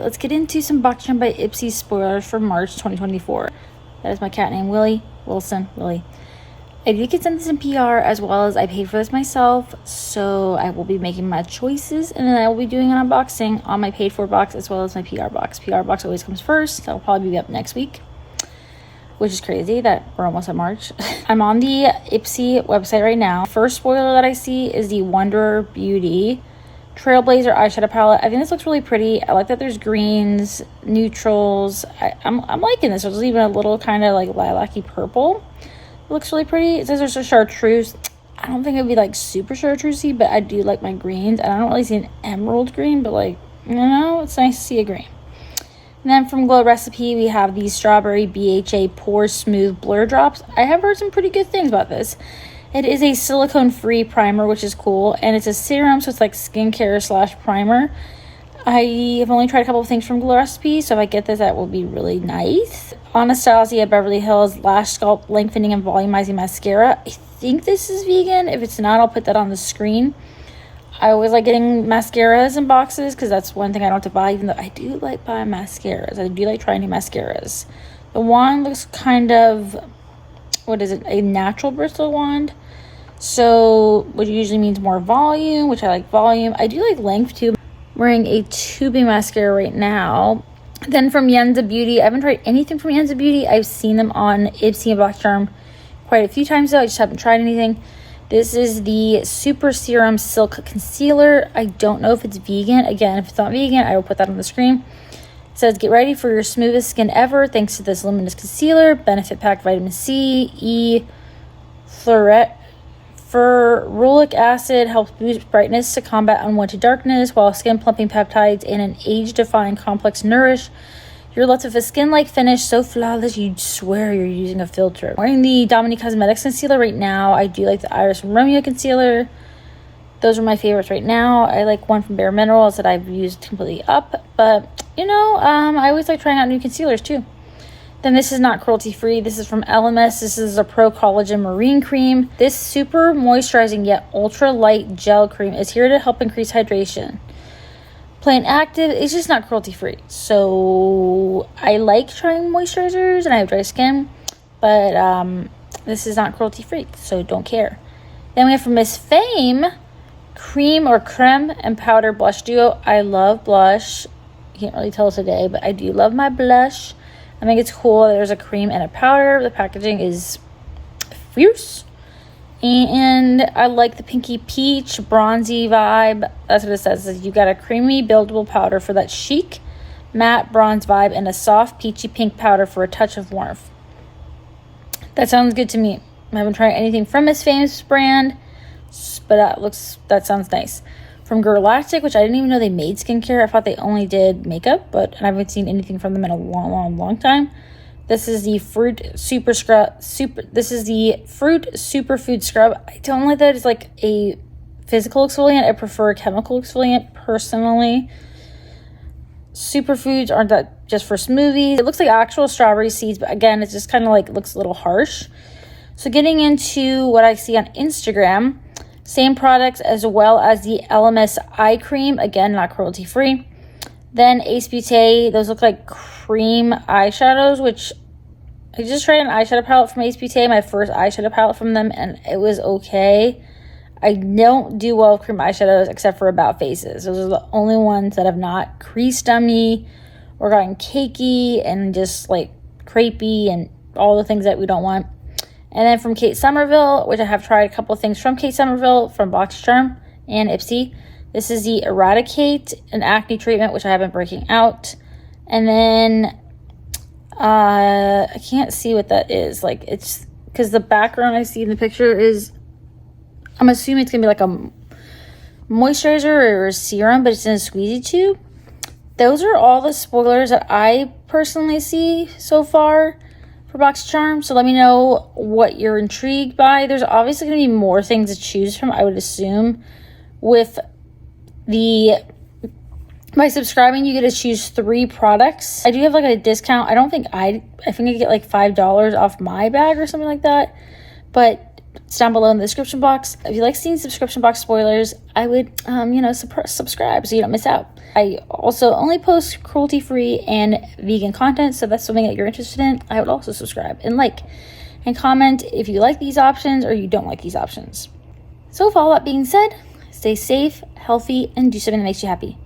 Let's get into some Boxycharm by Ipsy spoilers for March 2024. That is my cat named Willie. Wilson. Willie. I did get sent this in PR as well as I paid for this myself, so I will be making my choices and then I will be doing an unboxing on my paid for box as well as my PR box. PR box always comes first. That'll probably be up next week, which is crazy that we're almost at March. I'm on the Ipsy website right now. First spoiler that I see is the Wonder Beauty Trailblazer eyeshadow palette. I think this looks really pretty. I like that there's greens, neutrals. I'm liking this. There's even a little kind of like lilac-y purple. It looks really pretty. It says there's a chartreuse. I don't think it would be like super chartreusey, but I do like my greens. And I don't really see an emerald green, but like, you know, it's nice to see a green. And then from Glow Recipe, we have these Strawberry BHA Pore Smooth Blur Drops. I have heard some pretty good things about this. It is a silicone-free primer, which is cool. And it's a serum, so it's like skincare / primer. I have only tried a couple of things from Glow Recipe, so if I get this, that will be really nice. Anastasia Beverly Hills Lash Sculpt Lengthening and Volumizing Mascara. I think this is vegan. If it's not, I'll put that on the screen. I always like getting mascaras in boxes because that's one thing I don't have to buy, even though I do like buying mascaras. I do like trying new mascaras. The wand looks kind of, what is it, a natural bristle wand. So, which usually means more volume, which I like volume. I do like length too. I'm wearing a tubing mascara right now. Then from Yenza Beauty, I haven't tried anything from Yenza Beauty. I've seen them on Ipsy and Boxycharm quite a few times though. I just haven't tried anything. This is the Super Serum Silk Concealer. I don't know if it's vegan. Again, if it's not vegan, I will put that on the screen. It says, get ready for your smoothest skin ever thanks to this luminous concealer. Benefit packed vitamin C, E, ferulic acid helps boost brightness to combat unwanted darkness, while skin plumping peptides and an age-defying complex nourish. You're left with a skin-like finish so flawless you'd swear you're using a filter. I'm wearing the Dominique Cosmetics concealer right now. I do like the Iris from Romeo concealer. Those are my favorites right now. I like one from Bare Minerals that I've used completely up, but you know, I always like trying out new concealers too. Then this is not cruelty-free. This is from LMS. This is a Pro Collagen Marine Cream. This super moisturizing yet ultra light gel cream is here to help increase hydration. Plain active, it's just not cruelty-free. So I like trying moisturizers and I have dry skin, but this is not cruelty-free, so don't care. Then we have from Miss Fame, Cream or Creme and Powder Blush Duo. I love blush. You can't really tell today, but I do love my blush. I think it's cool. There's a cream and a powder. The packaging is fierce. And I like the pinky peach bronzy vibe. That's what it says. You got a creamy buildable powder for that chic matte bronze vibe and a soft peachy pink powder for a touch of warmth. That sounds good to me. I haven't tried anything from Miss Fame's brand, but that sounds nice. From Galactic, which I didn't even know they made skincare. I thought they only did makeup, but I haven't seen anything from them in a long time. This is the Fruit Super Scrub. This is the Fruit Superfood Scrub. I don't like that it's like a physical exfoliant. I prefer a chemical exfoliant personally. Superfoods aren't that just for smoothies. It looks like actual strawberry seeds, but again, it's just kind of like looks a little harsh. So getting into what I see on Instagram, same products as well as the LMS eye cream. Again, not cruelty free. Then Ace Beauté, those look like cream eyeshadows, which I just tried an eyeshadow palette from Ace Beauté, my first eyeshadow palette from them, and it was okay. I don't do well with cream eyeshadows except for About Faces. Those are the only ones that have not creased on me or gotten cakey and just like crepey and all the things that we don't want. And then from Kate Somerville, which I have tried a couple of things from Kate Somerville, from Boxycharm and Ipsy. This is the Eradicate an Acne Treatment, which I have been breaking out. And then I can't see what that is. Like, it's because the background I see in the picture is, I'm assuming it's going to be like a moisturizer or a serum, but it's in a squeezy tube. Those are all the spoilers that I personally see so far for Boxycharm. So let me know what you're intrigued by. There's obviously going to be more things to choose from, I would assume. With by subscribing, you get to choose 3 products. I do have like a discount. I think I get like $5 off my bag or something like that. But It's down below in the description box. If you like seeing subscription box spoilers, I would, subscribe so you don't miss out. I also only post cruelty-free and vegan content, so if that's something that you're interested in, I would also subscribe and like and comment if you like these options or you don't like these options. So with all that being said, stay safe, healthy, and do something that makes you happy.